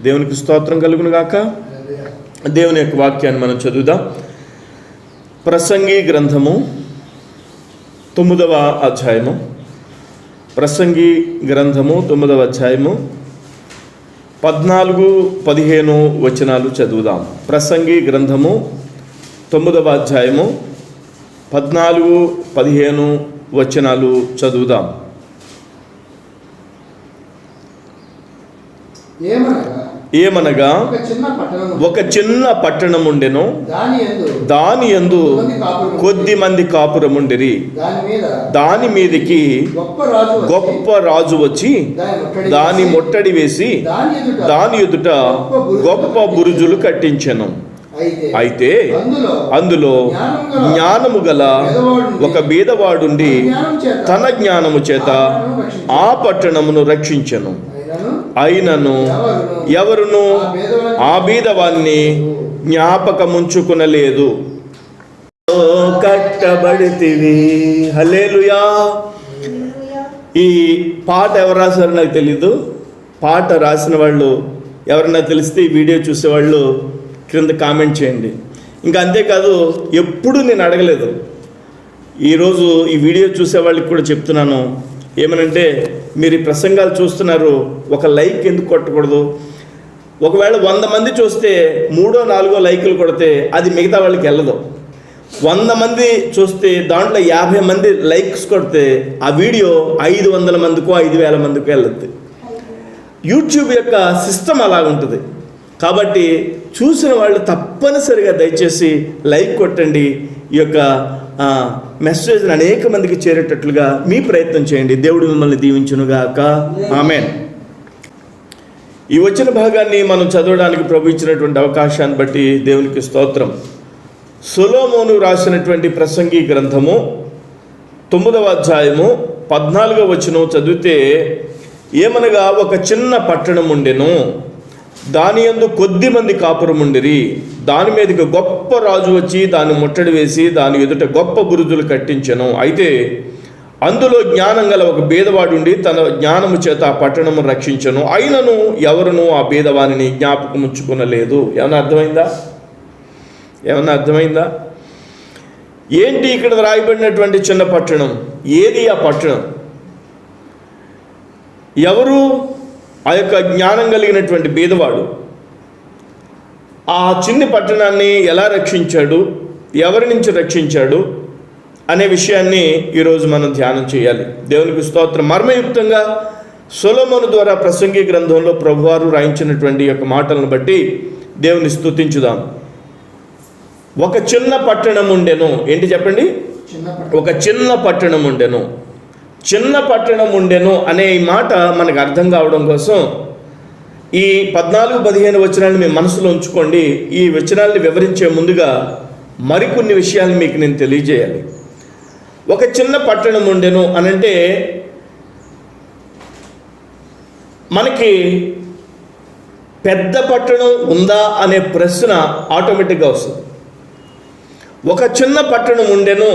దేవునికి స్తోత్రం కలుగును గాక. దేవుని యొక్క వాక్యాన్ని మనం చదువుదాం. ప్రసంగి గ్రంథము 9వ అధ్యాయము. ప్రసంగి గ్రంథము 9వ అధ్యాయము 14-15 వచనాలు చదువుదాం. ప్రసంగి గ్రంథము 9వ అధ్యాయము 14-15 వచనాలు చదువుదాం. ఏమనగా ఒక చిన్న పట్టణం ఉండెను, దాని యందు కొద్ది మంది కాపురముండిరి. దాని మీదికి గొప్ప రాజు వచ్చి దాని ముట్టడి వేసి దాని ఎదుట గొప్ప బురుజులు కట్టించెను. అయితే అందులో జ్ఞానము గల ఒక బీదవాడుండి తన జ్ఞానము చేత ఆ పట్టణమును రక్షించెను. అయినను ఎవరును ఆ బీదవాన్ని జ్ఞాపకముంచుకునలేదు. కట్టబడితివి. హల్లెలూయా. ఈ పాట ఎవరు రాశారో నాకు తెలీదు. పాట రాసిన వాళ్ళు ఎవరన్నా తెలిస్తే ఈ వీడియో చూసేవాళ్ళు క్రింద కామెంట్ చేయండి. ఇంకా అంతేకాదు, ఎప్పుడు నేను అడగలేదు. ఈరోజు ఈ వీడియో చూసే వాళ్ళకి కూడా చెప్తున్నాను. ఏమనంటే, మీరు ఈ ప్రసంగాలు చూస్తున్నారు, ఒక లైక్ ఎందుకు కొట్టకూడదు? ఒకవేళ 100 మంది చూస్తే 3-4 లైకులు కొడితే అది మిగతా వాళ్ళకి వెళ్ళదు. 100 మంది చూస్తే దాంట్లో 50 మంది లైక్స్ కొడితే ఆ వీడియో 500 మందికో 5000 మందికో వెళ్ళద్ది. యూట్యూబ్ యొక్క సిస్టమ్ అలా ఉంటుంది. కాబట్టి చూసిన వాళ్ళు తప్పనిసరిగా దయచేసి లైక్ కొట్టండి. ఈ యొక్క మెసేజ్ని అనేక మందికి చేరేటట్లుగా మీ ప్రయత్నం చేయండి. దేవుడు మిమ్మల్ని దీవించునుగాక. ఆమేన్. ఈ వచ్చిన భాగాన్ని మనం చదవడానికి ప్రభు ఇచ్చినటువంటి అవకాశాన్ని బట్టి దేవునికి స్తోత్రం. సొలొమోను రాసినటువంటి ప్రసంగి గ్రంథము 9వ అధ్యాయము 14వ వచనం చదివితే, ఏమనగా ఒక చిన్న పట్టణం ఉండెను, దాని యందు కొద్ది మంది కాపురముండిరి. దాని మీదకి గొప్ప రాజు వచ్చి దాన్ని ముట్టడి వేసి దాని ఎదుట గొప్ప బురుజులు కట్టించెను. అయితే అందులో జ్ఞానం గల ఒక బీదవాడుండి తన జ్ఞానము చేత ఆ పట్టణము రక్షించెను. అయినను ఎవరును ఆ బీదవానిని జ్ఞాపకం ఉంచుకునలేదు. ఏమన్నా అర్థమైందా? ఏంటి ఇక్కడ రాయబడినటువంటి చిన్న పట్టణం? ఏది ఆ పట్టణం? ఎవరు ఆ యొక్క జ్ఞానం కలిగినటువంటి బీదవాడు? ఆ చిన్ని పట్టణాన్ని ఎలా రక్షించాడు, ఎవరి నుంచి రక్షించాడు అనే విషయాన్ని ఈరోజు మనం ధ్యానం చేయాలి. దేవునికి స్తోత్రం. మర్మయుక్తంగా సొలొమోను ద్వారా ప్రసంగి గ్రంథంలో ప్రభువారు రాయించినటువంటి యొక్క మాటలను బట్టి దేవుని స్తుతించుదాం. ఒక చిన్న పట్టణం ఉండెను. ఏంటి చెప్పండి? ఒక చిన్న పట్టణం ఉండెను. చిన్న పట్టణం ఉండెను అనే ఈ మాట మనకు అర్థం కావడం కోసం ఈ 14-15 వచనాలను మీ మనసులో ఉంచుకోండి. ఈ వచనాలను వివరించే ముందుగా మరికొన్ని విషయాలు మీకు నేను తెలియజేయాలి. ఒక చిన్న పట్టణం ఉండెను అనంటే మనకి పెద్ద పట్టణం ఉందా అనే ప్రశ్న ఆటోమేటిక్గా వస్తుంది. ఒక చిన్న పట్టణం ఉండెను.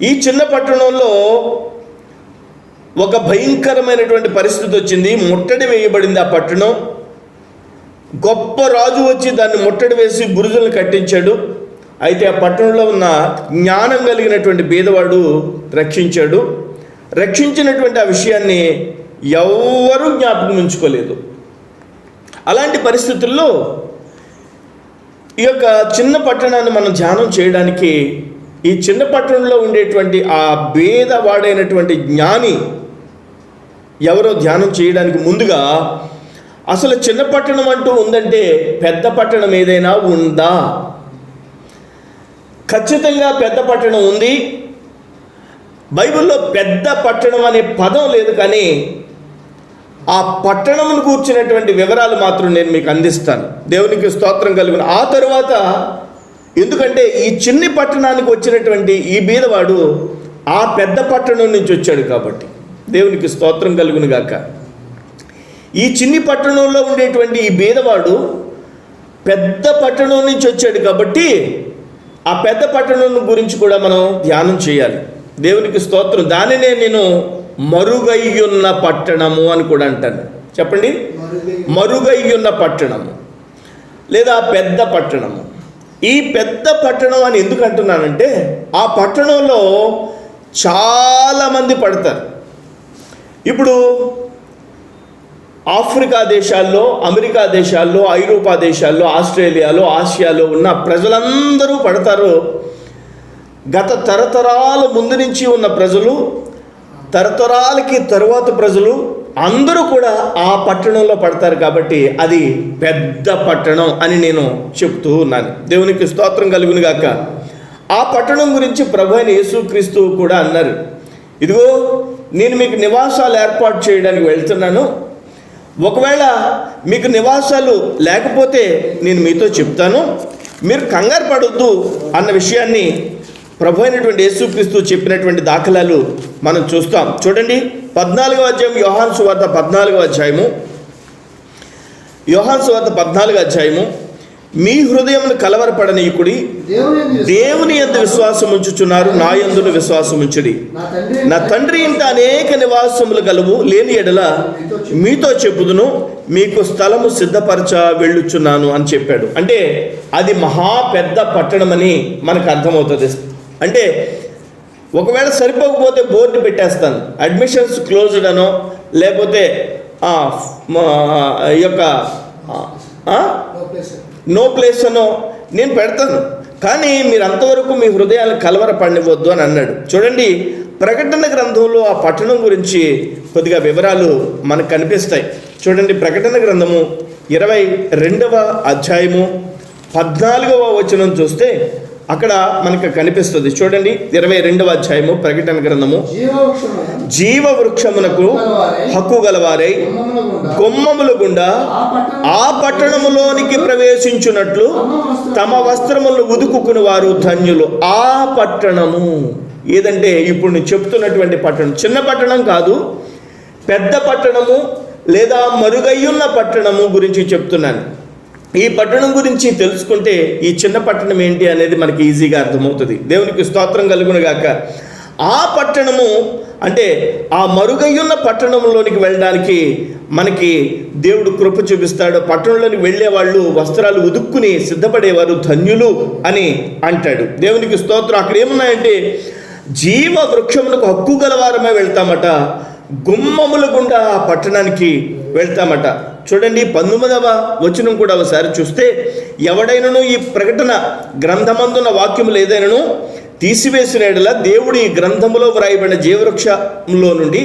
ఈ చిన్న పట్టణంలో ఒక భయంకరమైనటువంటి పరిస్థితి వచ్చింది. ముట్టడి వేయబడింది ఆ పట్టణం. గొప్ప రాజు వచ్చి దాన్ని ముట్టడి వేసి బురుజులను కట్టించాడు. అయితే ఆ పట్టణంలో ఉన్న జ్ఞానం కలిగినటువంటి బీదవాడు రక్షించాడు. రక్షించినటువంటి ఆ విషయాన్ని ఎవ్వరూ జ్ఞాపకం ఉంచుకోలేదు. అలాంటి పరిస్థితుల్లో ఈ యొక్క చిన్న పట్టణాన్ని మనం ధ్యానం చేయడానికి, ఈ చిన్న పట్టణంలో ఉండేటువంటి ఆ బీదవాడైనటువంటి జ్ఞాని ఎవరో ధ్యానం చేయడానికి ముందుగా, అసలు చిన్న పట్టణం అంటూ ఉందంటే పెద్ద పట్టణం ఏదైనా ఉందా? ఖచ్చితంగా పెద్ద పట్టణం ఉంది. బైబిల్లో పెద్ద పట్టణం అనే పదం లేదు, కానీ ఆ పట్టణమును కూర్చున్నటువంటి వివరాలు మాత్రం నేను మీకు అందిస్తాను. దేవునికి స్తోత్రం కలుగును. ఆ తరువాత, ఎందుకంటే ఈ చిన్ని పట్టణానికి వచ్చినటువంటి ఈ బీదవాడు ఆ పెద్ద పట్టణం నుంచి వచ్చాడు కాబట్టి దేవునికి స్తోత్రం కలుగును గాక. ఈ చిన్ని పట్టణంలో ఉండేటువంటి ఈ బీదవాడు పెద్ద పట్టణం నుంచి వచ్చాడు కాబట్టి ఆ పెద్ద పట్టణం గురించి కూడా మనం ధ్యానం చేయాలి. దేవునికి స్తోత్రం. దానినే నేను మరుగయ్యున్న పట్టణము అని కూడా అంటాను. చెప్పండి, మరుగయ్యున్న పట్టణము లేదా పెద్ద పట్టణము. ఈ పెద్ద పట్టణం అని ఎందుకు అంటున్నానంటే, ఆ పట్టణంలో చాలామంది పడతారు. ఇప్పుడు ఆఫ్రికా దేశాల్లో, అమెరికా దేశాల్లో, ఐరోపా దేశాల్లో, ఆస్ట్రేలియాలో, ఆసియాలో ఉన్న ప్రజలందరూ పడతారు. గత తరతరాల ముందు నుంచి ఉన్న ప్రజలు, తరతరాలకి తరువాత ప్రజలు అందరూ కూడా ఆ పట్టణంలో పడతారు. కాబట్టి అది పెద్ద పట్టణం అని నేను చెప్తూ ఉన్నాను. దేవునికి స్తోత్రం కలుగును గాక. ఆ పట్టణం గురించి ప్రభు అయిన యేసుక్రీస్తు కూడా అన్నారు, ఇదిగో నేను మీకు నివాసాలు ఏర్పాటు చేయడానికి వెళ్తున్నాను, ఒకవేళ మీకు నివాసాలు లేకపోతే నేను మీతో చెప్తాను, మీరు కంగారు పడొద్దు అన్న విషయాన్ని ప్రభు అయినటువంటి యేసుక్రీస్తు చెప్పినటువంటి దాఖలాలు మనం చూస్తాం. చూడండి, 14వ అధ్యాయం, యోహాను సువార్త 14వ అధ్యాయము, యోహాను సువార్త 14వ అధ్యాయము. మీ హృదయమును కలవరపడనీయుకుడి, దేవుని యందు విశ్వాసం ఉంచుచున్నారు, నా యందును విశ్వాసం ఉంచుడి. నా తండ్రి ఇంట అనేక నివాసములు కలవు, లేని ఎడల మీతో చెప్పుదును, మీకు స్థలము సిద్ధపరచ వెళ్ళుచున్నాను అని చెప్పాడు. అంటే అది మహా పెద్ద పట్టణమని మనకు అర్థమవుతుంది. అంటే ఒకవేళ సరిపోకపోతే బోర్డు పెట్టేస్తాను, అడ్మిషన్స్ క్లోజ్డ్ అనో, లేకపోతే ఈ యొక్క నో ప్లేస్ అనో నేను పెడతాను, కానీ మీరు అంతవరకు మీ హృదయాలను కలవరపడనివ్వద్దు అని అన్నాడు. చూడండి, ప్రకటన గ్రంథంలో ఆ పట్టణం గురించి కొద్దిగా వివరాలు మనకు కనిపిస్తాయి. చూడండి, ప్రకటన గ్రంథము 22వ అధ్యాయము 14వ వచనం చూస్తే అక్కడ మనకు కనిపిస్తుంది. చూడండి, 22వ అధ్యాయము ప్రకటన గ్రంథము. జీవ వృక్షమునకు హక్కు గలవారై కొమ్మముల గుండా ఆ పట్టణములోనికి ప్రవేశించున్నట్లు తమ వస్త్రములను ఉదుకుకుని వారు ధన్యులు. ఆ పట్టణము ఏదంటే ఇప్పుడు నేను చెప్తున్నటువంటి పట్టణం చిన్న పట్టణం కాదు, పెద్ద పట్టణము లేదా మరుగయ్యున్న పట్టణము గురించి చెప్తున్నాను. ఈ పట్టణం గురించి తెలుసుకుంటే ఈ చిన్న పట్టణం ఏంటి అనేది మనకి ఈజీగా అర్థమవుతుంది. దేవునికి స్తోత్రం కలుగును గాక. ఆ పట్టణము అంటే ఆ మరుగయ్యున్న పట్టణంలోనికి వెళ్ళడానికి మనకి దేవుడు కృప చూపిస్తాడు. పట్టణంలోనికి వెళ్ళే వాళ్ళు వస్త్రాలు ఉదుక్కుని సిద్ధపడేవారు ధన్యులు అని అంటాడు. దేవునికి స్తోత్రం. అక్కడ ఏమున్నాయంటే, జీవ వృక్షములకు హక్కు గలవారమే వెళ్తామట, గుమ్మముల గుండా ఆ పట్టణానికి వెళ్తామట. చూడండి, 19వ వచనం కూడా ఒకసారి చూస్తే, ఎవడైనను ఈ ప్రకటన గ్రంథమందున్న వాక్యములు ఏదైనాను తీసివేసిన యెడల దేవుడు ఈ గ్రంథములో వ్రాయబడిన జీవవృక్షంలో నుండి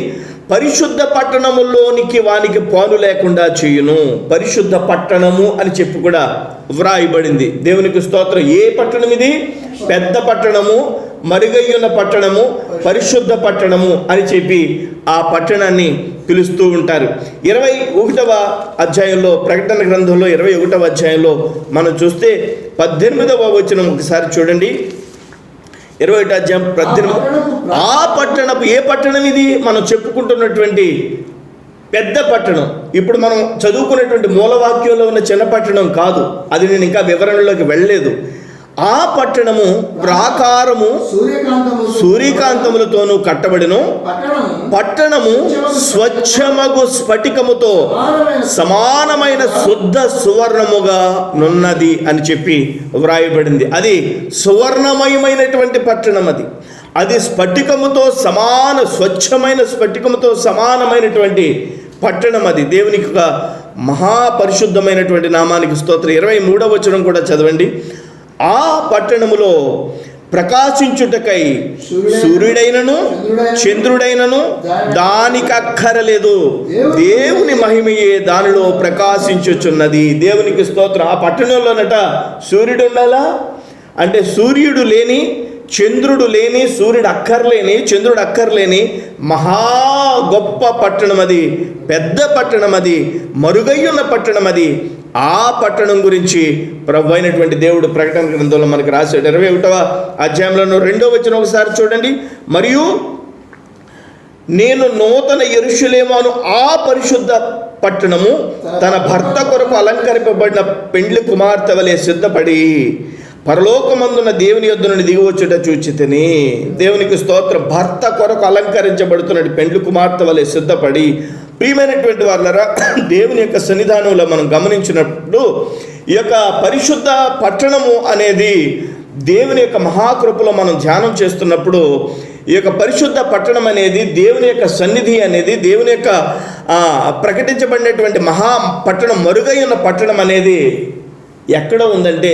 పరిశుద్ధ పట్టణములోనికి వానికి పాలు లేకుండా చేయును. పరిశుద్ధ పట్టణము అని చెప్పి కూడా వ్రాయబడింది. దేవునికి స్తోత్రం. ఏ పట్టణం ఇది? పెద్ద పట్టణము, మరుగయ్యున్న పట్టణము, పరిశుద్ధ పట్టణము అని చెప్పి ఆ పట్టణాన్ని పిలుస్తూ ఉంటారు. 21వ అధ్యాయంలో, ప్రకటన గ్రంథంలో 21వ అధ్యాయంలో మనం చూస్తే 18వ వచనం ఒకసారి చూడండి. 21వ అధ్యాయం 18. ఆ పట్టణపు, ఏ పట్టణం ఇది? మనం చెప్పుకుంటున్నటువంటి పెద్ద పట్టణం. ఇప్పుడు మనం చదువుకునేటువంటి మూలవాక్యంలో ఉన్న చిన్న పట్టణం కాదు, అది నేను ఇంకా వివరణలోకి వెళ్ళలేదు. ఆ పట్టణము ప్రాకారము సూర్యకాంతములతోనూ కట్టబడిను, పట్టణము స్వచ్ఛమగు స్ఫటికముతో సమానమైన శుద్ధ సువర్ణముగా నున్నది అని చెప్పి వ్రాయబడింది. అది సువర్ణమయమైనటువంటి పట్టణం. అది స్ఫటికముతో స్వచ్ఛమైన స్ఫటికముతో సమానమైనటువంటి పట్టణం. అది దేవునికి ఒక మహాపరిశుద్ధమైనటువంటి నామానికి స్తోత్రం. 23వ వచనం కూడా చదవండి. ఆ పట్టణములో ప్రకాశించుటకై సూర్యుడైనను చంద్రుడైనను దానికి అక్కరలేదు, దేవుని మహిమయే దానిలో ప్రకాశించుచున్నది. దేవునికి స్తోత్రం. ఆ పట్టణంలోనట సూర్యుడు ఉండాలా అంటే, సూర్యుడు లేని, చంద్రుడు లేని, సూర్యుడు అక్కర్లేని, చంద్రుడు అక్కర్లేని మహా గొప్ప పట్టణం అది, పెద్ద పట్టణం అది, మరుగయ్యున్న పట్టణం అది. ఆ పట్టణం గురించి ప్రభు అయినటువంటి దేవుడు ప్రకటన గ్రంథంలో మనకు రాశాడు. 21వ అధ్యాయంలో 2వ వచనం ఒకసారి చూడండి. మరియు నేను నూతన యెరూషలేము అను ఆ పరిశుద్ధ పట్టణము తన భర్త కొరకు అలంకరింపబడిన పెండ్లి కుమార్తె వలె సిద్ధపడి పరలోకమందున దేవుని యొద్ద నుండి దిగివచ్చుట చూచితిని. దేవునికి స్తోత్రం. భర్త కొరకు అలంకరించబడుతున్నట్టు పెండ్లి కుమార్తె వలె సిద్ధపడి, ప్రియమైనటువంటి వాళ్ళరా, దేవుని యొక్క సన్నిధానంలో మనం గమనించినప్పుడు ఈ యొక్క పరిశుద్ధ పట్టణము అనేది దేవుని యొక్క మహాకృపలో మనం ధ్యానం చేస్తున్నప్పుడు, ఈ యొక్క పరిశుద్ధ పట్టణం అనేది దేవుని యొక్క సన్నిధి అనేది దేవుని యొక్క ప్రకటించబడినటువంటి మహా పట్టణం, మరుగై ఉన్న పట్టణం అనేది ఎక్కడ ఉందంటే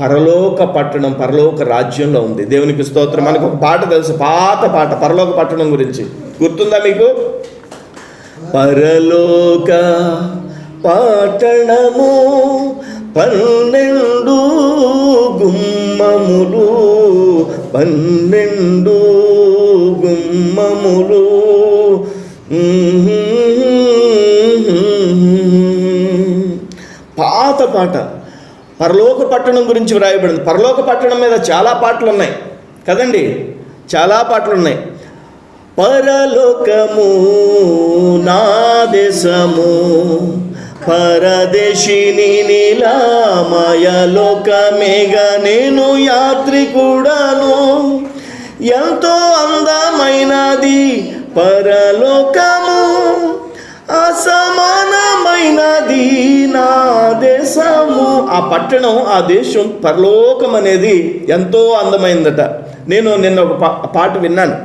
పరలోక పట్టణం, పరలోక రాజ్యంలో ఉంది. దేవునికి స్తోత్రం. మనకు ఒక పాట తెలుసు, పాత పాట పరలోక పట్టణం గురించి, గుర్తుందా మీకు? పరలోక పట్టణము 12 గుమ్మములు, 12 గుమ్మములు. పాత పాట పరలోక పట్టణం గురించి వ్రాయబడింది. పరలోక పట్టణం మీద చాలా పాటలు ఉన్నాయి కదండి, చాలా పాటలు ఉన్నాయి. పరలోకము నా దేశము, పరదేశిని నీలామయలోకమేగా నేను యాత్రికుడను, ఎంతో అందమైనది పరలోకము, అసమానమైనది నా దేశము. ఆ పట్టణం, ఆ దేశం, పరలోకం అనేది ఎంతో అందమైందట. నేను నిన్న ఒక పాట విన్నాను.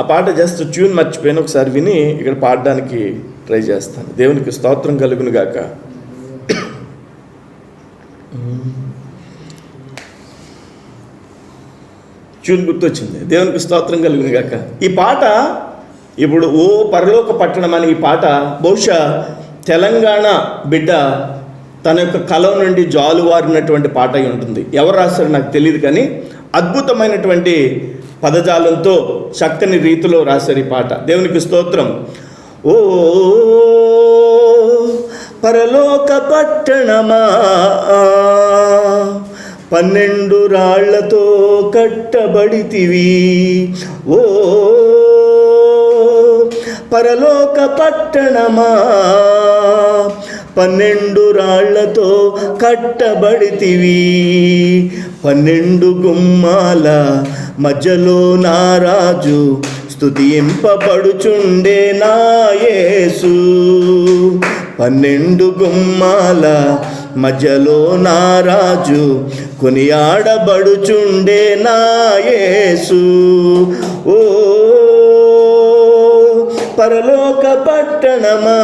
ఆ పాట జస్ట్ ట్యూన్ మర్చిపోయిన, ఒకసారి విని ఇక్కడ పాడడానికి ట్రై చేస్తాను. దేవునికి స్తోత్రం కలుగును గాక. ట్యూన్ గుర్తొచ్చింది. దేవునికి స్తోత్రం కలుగును గాక. ఈ పాట ఇప్పుడు ఓ పరలోక పట్టణం అని ఈ పాట బహుశా తెలంగాణ బిడ్డ తన యొక్క కలం నుండి జాలువారినటువంటి పాట అయి ఉంటుంది. ఎవరు రాస్తారో నాకు తెలియదు, కానీ అద్భుతమైనటువంటి పదజాలంతో చక్కని రీతిలో రాశారు ఈ పాట. దేవునికి స్తోత్రం. ఓ పరలోక పట్టణమా, 12 రాళ్లతో కట్టబడితివి. ఓ పరలోక పట్టణమా, 12 రాళ్లతో కట్టబడితివి. 12 గుమ్మాల మధ్యలో నా రాజు, స్తుతింపబడుచుండే నా యేసు. 12 గుమ్మాల మధ్యలో నా రాజు, కొనియాడబడుచుండే నా యేసు. ఓ పరలోక పట్టణమా,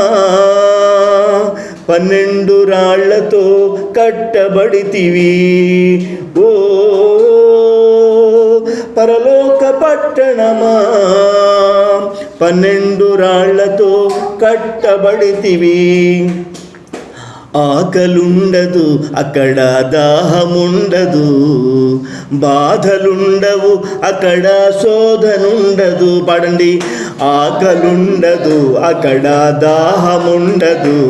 12 రాళ్లతో కట్టబడితివి. ఓ పరలోక పట్టణమా, 12 రాళ్లతో కట్టబడితివి. ఆకలుండదు అక్కడ, దాహముండదు, బాధలుండవు అక్కడ, శోధనుండదు. పాడండి. ఆకలుండదు అక్కడ, దాహముండదు,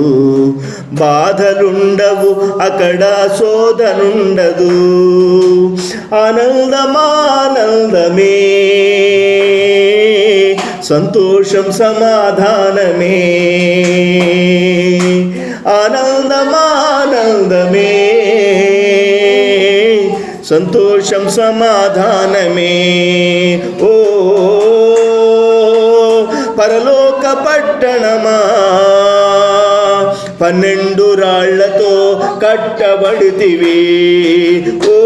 బాధలుండవు అక్కడ, శోధనుండదు. ఆనందమానందమే, సంతోషం సమాధానమే. ఆనందమానందమే, సంతోషం సమాధానమే. ఓ పరలోక పట్టణమా, 12 రాళ్లతో కట్టబడితివి. ఓ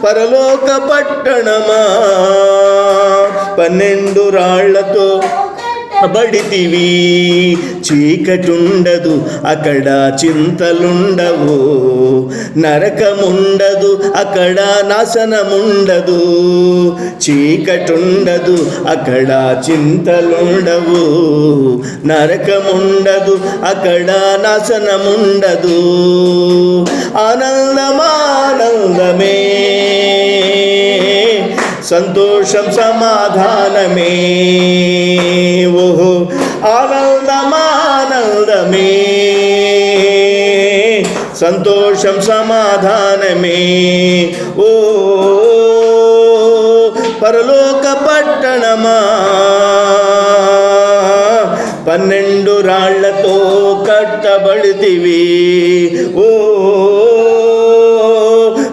పరలోక పట్టణమా, 12 రాళ్లతో బడితివి. చీకటుండదు అక్కడ, చింతలుండవు, నరకముండదు అక్కడ, నాశనముండదు. చీకటుండదు అక్కడ, చింతలుండవు, నరకముండదు అక్కడ, నాశనముండదు. ఆనందమానందమే, సంతోషం సమాధానమే. ఓహో ఆనందమానందమే, సంతోషం సమాధానమే. ఓ పరలోక పట్టణమా, 12 రాళ్లతో కట్టబడితివి. ఓ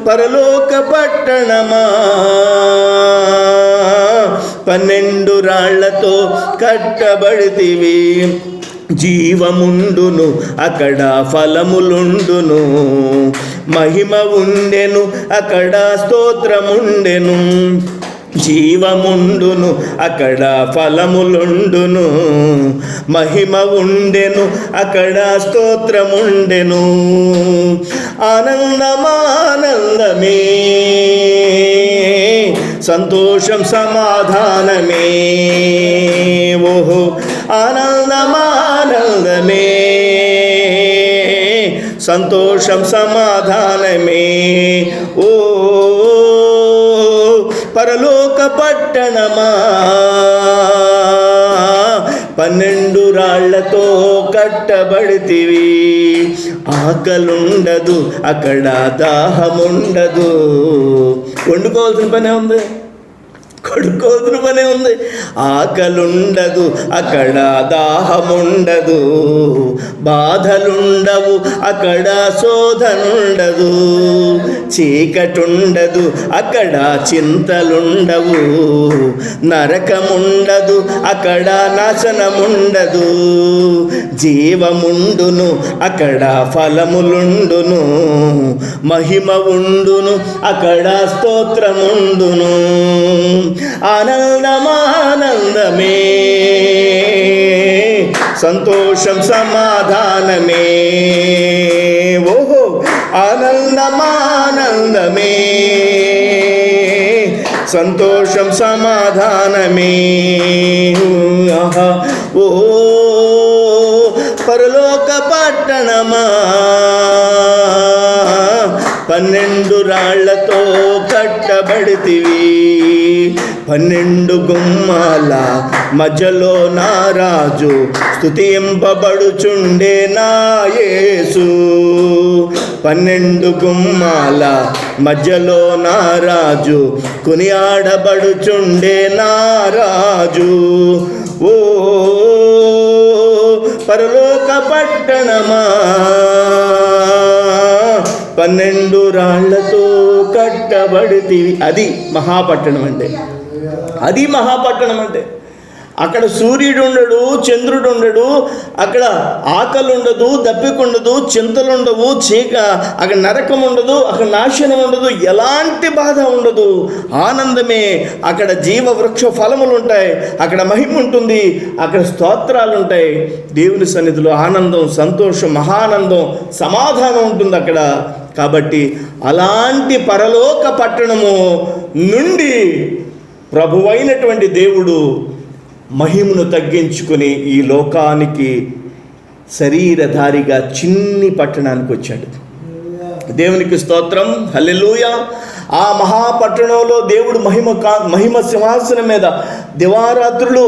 పరలోక పట్టణమా, 12 రాళ్లతో కట్టబడితివి. జీవముండును అక్కడ ఫలములుండును, మహిమ ఉండెను అక్కడ స్తోత్రముండెను. జీవముండును అక్కడ ఫలములుండును, మహిమ ఉండెను అక్కడ స్తోత్రముండెను. ఆనందమానందమే, సంతోషం సమాధానమే. ఓహో ఆనందమానందమే, సంతోషం సమాధానమే. ఓ పరలోక పట్టణమా, 12 రాళ్లతో కట్టబడితివి. ఆకలుండదు అక్కడ, దాహముండదు. వండుకోవాల్సిన పనే ఉంది, కడుక్కోవాల్సిన పనే ఉంది. ఆకలుండదు అక్కడ, దాహముండదు. బాధలుండవు అక్కడ, శోధనుండదు. చీకటుండదు అక్కడ, చింతలుండవు. నరకముండదు అక్కడ, నాశనముండదు. జీవముండును అక్కడ, ఫలములుండును. మహిమ ఉండును అక్కడ, స్తోత్రముండును. ఆనందమానందమే, సంతోషం సమాధానమే. ఓహో ఆనందమానందమే, సంతోషం సమాధానమే. ఆహా ఓ పరలోక పట్టణమా, 12 రాళ్లతో కట్టబడితివి. 12 గుమ్మాల మధ్యలో నా రాజు, స్తుతింపబడుచుండే నా యేసు. 12 గుమ్మాల మధ్యలో నా రాజు, కొనియాడబడుచుండే నా రాజు. ఓ పరలోక పట్టణమా, 12 రాళ్లతో కట్టబడితివి. అది మహాపట్టణం అంటే, అది మహాపట్టణం అంటే. అక్కడ సూర్యుడు ఉండడు, చంద్రుడు ఉండడు, అక్కడ ఆకలి ఉండదు, దప్పికుండదు, చింతలుండవు, అక్కడ నరకం ఉండదు, అక్కడ నాశనం ఉండదు, ఎలాంటి బాధ ఉండదు. ఆనందమే. అక్కడ జీవ వృక్ష ఫలములు ఉంటాయి, అక్కడ మహిమ ఉంటుంది, అక్కడ స్తోత్రాలు ఉంటాయి. దేవుని సన్నిధిలో ఆనందం, సంతోషం, మహానందం, సమాధానం ఉంటుంది అక్కడ. కాబట్టి అలాంటి పరలోక పట్టణము నుండి ప్రభువైనటువంటి దేవుడు మహిమను తగ్గించుకొని ఈ లోకానికి శరీరధారిగా చిన్ని పట్టణానికి వచ్చాడు. దేవునికి స్తోత్రం, హల్లెలూయా. ఆ మహాపట్టణంలో దేవుడు మహిమ సింహాసనం మీద దివారాత్రులు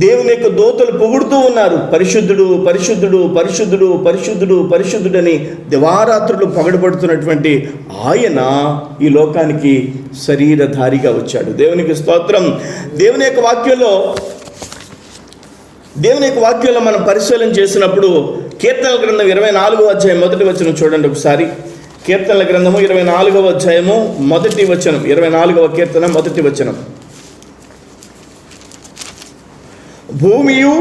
దేవుని యొక్క దూతలు పొగుడుతూ ఉన్నారు. పరిశుద్ధుడు, పరిశుద్ధుడు, పరిశుద్ధుడు, పరిశుద్ధుడు, పరిశుద్ధుడని దివారాత్రులు పొగడబడుతున్నటువంటి ఆయన ఈ లోకానికి శరీరధారిగా వచ్చాడు. దేవునికి స్తోత్రం. దేవుని యొక్క వాక్యంలో మనం పరిశీలన చేసినప్పుడు కీర్తనల గ్రంథం 24వ అధ్యాయం 1వ వచనం చూడండి ఒకసారి. కీర్తనల గ్రంథము 24వ అధ్యాయము 1వ వచనం, 24వ కీర్తన 1వ వచనం. భూమియు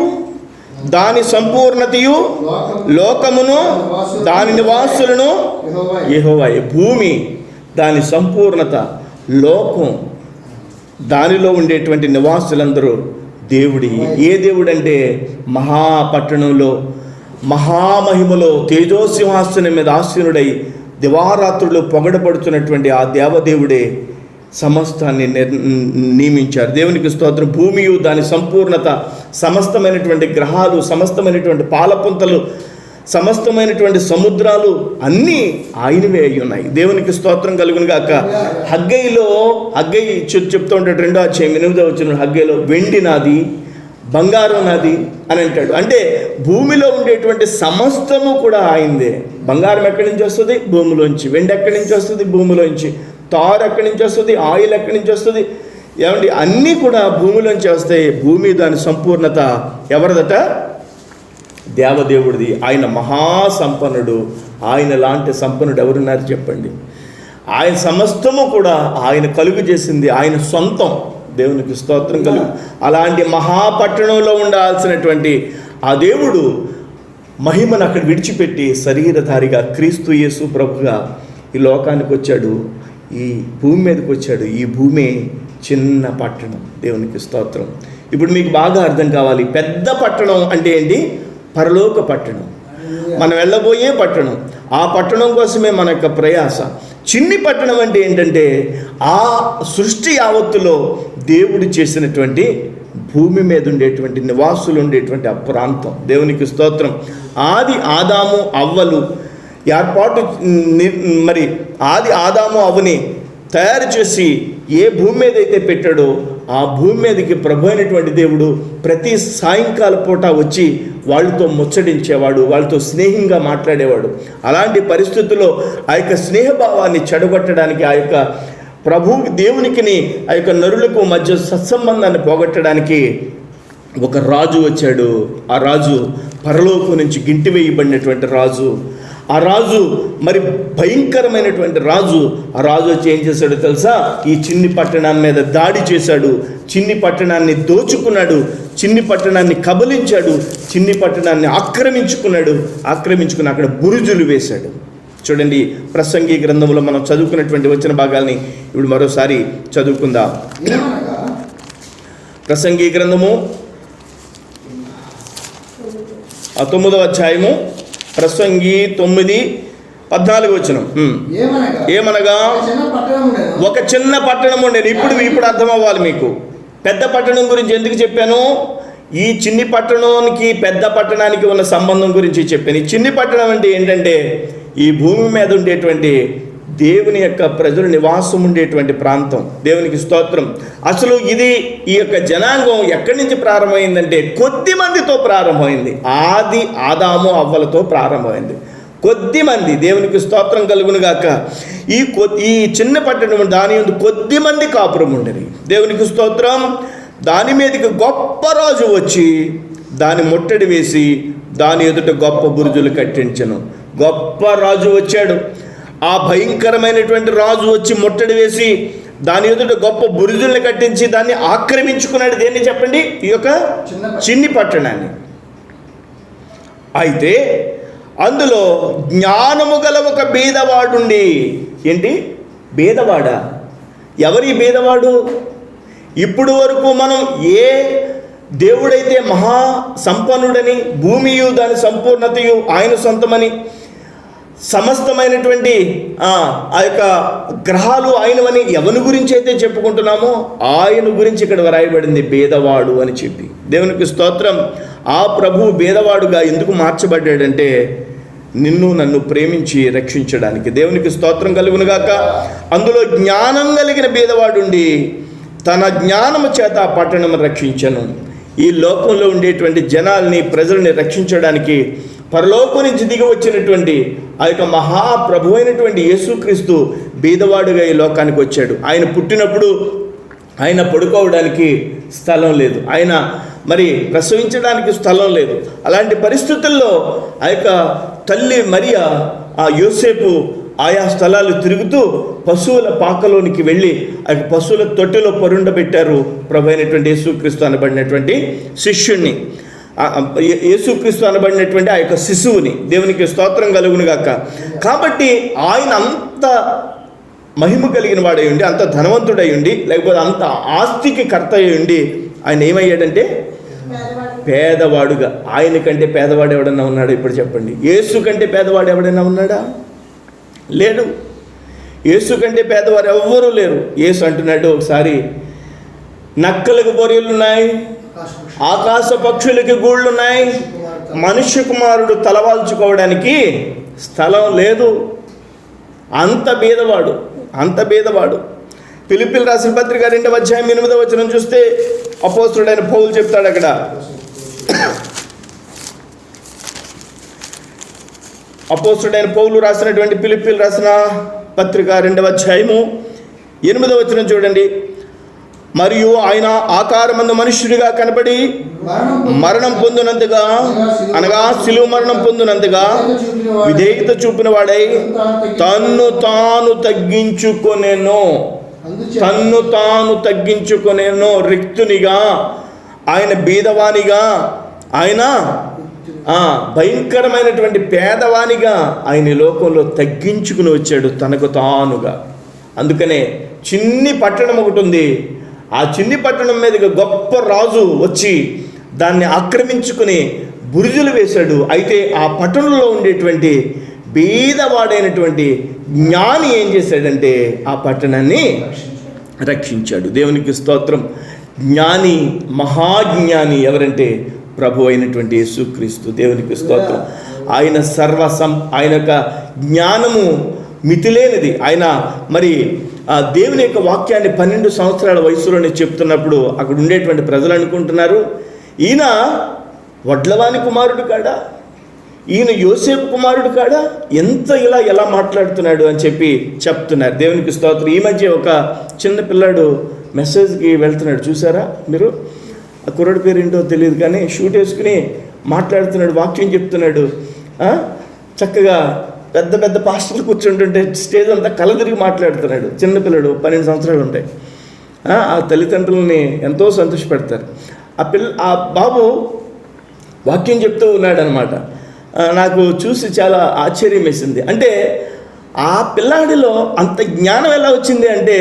దాని సంపూర్ణతయు, లోకమును దాని నివాసులను యెహోవాయే. భూమి దాని సంపూర్ణత, లోకం దానిలో ఉండేటువంటి నివాసులందరూ దేవుడి. ఏ దేవుడు అంటే మహాపట్టణంలో మహామహిమలో తేజోసింహాసనం మీద ఆసీనుడై దివారాత్రులు పొగడబడుతున్నటువంటి ఆ దేవదేవుడే సమస్తాన్ని నియమించారు. దేవునికి స్తోత్రం. భూమియు దాని సంపూర్ణత, సమస్తమైనటువంటి గ్రహాలు, సమస్తమైనటువంటి పాలపుంతలు, సమస్తమైనటువంటి సముద్రాలు అన్నీ ఆయనవే అయి ఉన్నాయి. దేవునికి స్తోత్రం కలుగును గాక. హగ్గై చెప్తూ ఉంటాడు 2వ అధ్యాయం 8వ వచనం. హగ్గైలో వెండి నాది, బంగారం నాది అని అంటాడు. అంటే భూమిలో ఉండేటువంటి సమస్తము కూడా ఆయనదే. బంగారం ఎక్కడి నుంచి వస్తుంది? భూమిలోంచి. వెండి ఎక్కడి నుంచి వస్తుంది? భూమిలోంచి. తారు ఎక్కడి నుంచి వస్తుంది? ఆయిల్ ఎక్కడి నుంచి వస్తుంది? ఏమండి, అన్నీ కూడా భూమిలోంచి వస్తాయి. భూమి దాని సంపూర్ణత ఎవరిదట? దేవదేవుడిది. ఆయన మహాసంపన్నుడు. ఆయన లాంటి సంపన్నుడు ఎవరున్నారు చెప్పండి? ఆయన సమస్తము కూడా ఆయన కలుగు చేసింది, ఆయన సొంతం. దేవునికి స్తోత్రం కలుగు. అలాంటి మహాపట్టణంలో ఉండాల్సినటువంటి ఆ దేవుడు మహిమను అక్కడ విడిచిపెట్టి శరీరధారిగా క్రీస్తు యేసు ప్రభుగా ఈ లోకానికి వచ్చాడు, ఈ భూమి మీదకి వచ్చాడు. ఈ భూమి చిన్న పట్టణం. దేవునికి స్తోత్రం. ఇప్పుడు మీకు బాగా అర్థం కావాలి, పెద్ద పట్టణం అంటే ఏంటి? పరలోక పట్టణం, మనం వెళ్ళబోయే పట్టణం. ఆ పట్టణం కోసమే మన యొక్క ప్రయాస. చిన్ని పట్టణం అంటే ఏంటంటే ఆ సృష్టి యావత్తులో దేవుడు చేసినటువంటి భూమి మీద ఉండేటువంటి నివాసులు ఉండేటువంటి ఆ ప్రాంతం. దేవునికి స్తోత్రం. ఆది ఆదాము అవ్వలు ఏర్పాటు, మరి ఆది ఆదాము అవ్వని తయారు చేసి ఏ భూమి మీద అయితే పెట్టాడో ఆ భూమి మీదకి ప్రభు అయినటువంటి దేవుడు ప్రతి సాయంకాల పూట వచ్చి వాళ్ళతో ముచ్చడించేవాడు, వాళ్ళతో స్నేహంగా మాట్లాడేవాడు. అలాంటి పరిస్థితుల్లో ఆ యొక్క స్నేహభావాన్ని చెడగొట్టడానికి, ఆ యొక్క ప్రభు దేవునికిని ఆ యొక్క నరులకు మధ్య సత్సంబంధాన్ని పోగొట్టడానికి ఒక రాజు వచ్చాడు. ఆ రాజు పరలోకం నుంచి గింటివేయబడినటువంటి రాజు. ఆ రాజు మరి భయంకరమైనటువంటి రాజు. ఆ రాజు వచ్చి ఏం చేశాడో తెలుసా? ఈ చిన్ని పట్టణం మీద దాడి చేశాడు, చిన్ని పట్టణాన్ని దోచుకున్నాడు, చిన్ని పట్టణాన్ని కబలించాడు, చిన్ని పట్టణాన్ని ఆక్రమించుకుని అక్కడ బురుజులు వేశాడు. చూడండి, ప్రసంగి గ్రంథంలో మనం చదువుకున్నటువంటి వచ్చిన భాగాల్ని ఇప్పుడు మరోసారి చదువుకుందాం. ప్రసంగి గ్రంథము 9వ అధ్యాయము, ప్రసంగి 9:14 వచనం. ఏమనగా ఒక చిన్న పట్టణం ఉండేది. ఇప్పుడు అర్థం అవ్వాలి మీకు. పెద్ద పట్టణం గురించి ఎందుకు చెప్పాను? ఈ చిన్ని పట్టణానికి పెద్ద పట్టణానికి ఉన్న సంబంధం గురించి చెప్పాను. ఈ చిన్ని పట్టణం అంటే ఏంటంటే ఈ భూమి మీద ఉండేటువంటి దేవుని యొక్క ప్రజలు నివాసం ఉండేటువంటి ప్రాంతం. దేవునికి స్తోత్రం. అసలు ఇది ఈ యొక్క జనాంగం ఎక్కడి నుంచి ప్రారంభమైందంటే కొద్ది మందితో ప్రారంభమైంది. ఆది ఆదాము అవ్వలతో ప్రారంభమైంది. కొద్ది మంది. దేవునికి స్తోత్రం కలుగును గాక. ఈ చిన్న పట్టణం దాని యందు కొద్ది మంది కాపురం ఉండేది. దేవునికి స్తోత్రం. దాని మీదకి గొప్ప రాజు వచ్చి దాన్ని ముట్టడి వేసి దాని ఎదుట గొప్ప బురుజులు కట్టించను. గొప్ప రాజు వచ్చాడు. ఆ భయంకరమైనటువంటి రాజు వచ్చి ముట్టడి వేసి దాని ఎదుట గొప్ప బురుజుల్ని కట్టించి దాన్ని ఆక్రమించుకున్నాడు. దేన్ని చెప్పండి? ఈ యొక్క చిన్ని పట్టణాన్ని. అయితే అందులో జ్ఞానము గల ఒక బీదవాడుండి. ఏంటి? బీదవాడా? ఎవరి బీదవాడు? ఇప్పుడు వరకు మనం ఏ దేవుడైతే మహా సంపన్నుడని, భూమియు దాని సంపూర్ణతయు ఆయన సొంతమని, సమస్తమైనటువంటి ఆ యొక్క గ్రహాలు ఆయనవని ఎవరి గురించి అయితే చెప్పుకుంటున్నామో ఆయన గురించి ఇక్కడ వ్రాయబడింది బేదవాడు అని చెప్పి. దేవునికి స్తోత్రం. ఆ ప్రభువు బేదవాడుగా ఎందుకు మార్చబడ్డాడంటే నిన్ను నన్ను ప్రేమించి రక్షించడానికి. దేవునికి స్తోత్రం కలుగునుగాక. అందులో జ్ఞానం కలిగిన బేదవాడుండి తన జ్ఞానము చేత ఆ పట్టణం రక్షించను. ఈ లోకంలో ఉండేటువంటి జనాల్ని, ప్రజల్ని రక్షించడానికి పరలోకం నుంచి దిగి వచ్చినటువంటి ఆ యొక్క మహాప్రభు అయినటువంటి యేసుక్రీస్తు బీదవాడుగా ఈ లోకానికి వచ్చాడు. ఆయన పుట్టినప్పుడు ఆయన పడుకోవడానికి స్థలం లేదు, ఆయన మరి ప్రసవించడానికి స్థలం లేదు. అలాంటి పరిస్థితుల్లో ఆ యొక్క తల్లి మరియా, ఆ యోసేపు ఆయా స్థలాలు తిరుగుతూ పశువుల పాకలోనికి వెళ్ళి ఆ పశువుల తొట్టెలో పరుండబెట్టారు ప్రభు అయినటువంటి యేసుక్రీస్తు అనబడినటువంటి శిష్యుణ్ణి, యేసుక్రీస్తు అనబడినటువంటి ఆ యొక్క శిశువుని. దేవునికి స్తోత్రం కలుగునుగాక. కాబట్టి ఆయన అంత మహిమ కలిగిన వాడై ఉండి, అంత ధనవంతుడై ఉండి, లేకపోతే అంత ఆస్తికి కర్త అయి ఉండి ఆయన ఏమయ్యాడంటే పేదవాడుగా. ఆయన కంటే పేదవాడు ఎవడన్నా ఉన్నాడా? ఇప్పుడు చెప్పండి. యేసు కంటే పేదవాడు ఎవడైనా ఉన్నాడా? లేడు. యేసు కంటే పేదవారు ఎవ్వరూ లేరు. యేసు అంటున్నాడు ఒకసారి, నక్కలకు బొరియలున్నాయి, ఆకాశ పక్షులకి గూళ్ళున్నాయి, మనుష్య కుమారుడు తలవాల్చుకోవడానికి స్థలం లేదు. అంత బీదవాడు. ఫిలిప్పీయులకు రాసిన పత్రిక 2వ అధ్యాయం 8వ వచనం చూస్తే అపోస్తలుడైన పౌలు చెప్తాడు అక్కడ. అపోస్తలుడైన పౌలు రాసినటువంటి ఫిలిప్పీయులకు రాసిన పత్రిక 2వ అధ్యాయము 8వ వచనం చూడండి. మరియు ఆయన ఆకారమందు మనుష్యుడిగా కనబడి మరణం పొందినంతగా, అనగా శిలువ మరణం పొందినంతగా విధేయత చూపిన వాడై తన్ను తాను తగ్గించుకొనేను. రిక్తునిగా, ఆయన బీదవానిగా, ఆయన భయంకరమైనటువంటి పేదవానిగా ఆయన ఈ లోకంలో తగ్గించుకుని వచ్చాడు తనకు తానుగా. అందుకనే చిన్ని పట్టణం ఒకటి ఉంది. ఆ చిన్ని పట్టణం మీదుగా గొప్ప రాజు వచ్చి దాన్ని ఆక్రమించుకుని బురుజులు వేశాడు. అయితే ఆ పట్టణంలో ఉండేటువంటి బీదవాడైనటువంటి జ్ఞాని ఏం చేశాడంటే ఆ పట్టణాన్ని రక్షించాడు. దేవునికి స్తోత్రం. జ్ఞాని, మహాజ్ఞాని ఎవరంటే ప్రభు అయినటువంటి యేసుక్రీస్తు. దేవునికి స్తోత్రం. ఆయన ఆయన యొక్క జ్ఞానము మితిలేనిది. ఆయన మరి దేవుని యొక్క వాక్యాన్ని 12 సంవత్సరాల వయసులోనే చెప్తున్నప్పుడు అక్కడ ఉండేటువంటి ప్రజలు అనుకుంటున్నారు, ఈయన వడ్లవాని కుమారుడు కాడా, ఈయన యోసేపు కుమారుడు కాడా, ఎలా మాట్లాడుతున్నాడు అని చెప్పి చెప్తున్నారు. దేవునికి స్తోత్రం. ఈ మధ్య ఒక చిన్న పిల్లాడు మెసేజ్కి వెళ్తున్నాడు, చూసారా మీరు? ఆ కుర్రాడి పేరు ఏంటో తెలియదు కానీ షూట్ వేసుకుని మాట్లాడుతున్నాడు, వాక్యం చెప్తున్నాడు. చక్కగా పెద్ద పెద్ద పాస్టర్లు కూర్చుంటుంటే స్టేజ్ అంతా కలదిరిగి మాట్లాడుతున్నాడు. చిన్నపిల్లడు, 12 సంవత్సరాలు ఉంటాయి. ఆ తల్లిదండ్రులని ఎంతో సంతోషపెడతారు. ఆ బాబు వాక్యం చెప్తూ ఉన్నాడు అనమాట. నాకు చూసి చాలా ఆశ్చర్యం వేసింది. అంటే ఆ పిల్లాడిలో అంత జ్ఞానం ఎలా వచ్చింది అంటే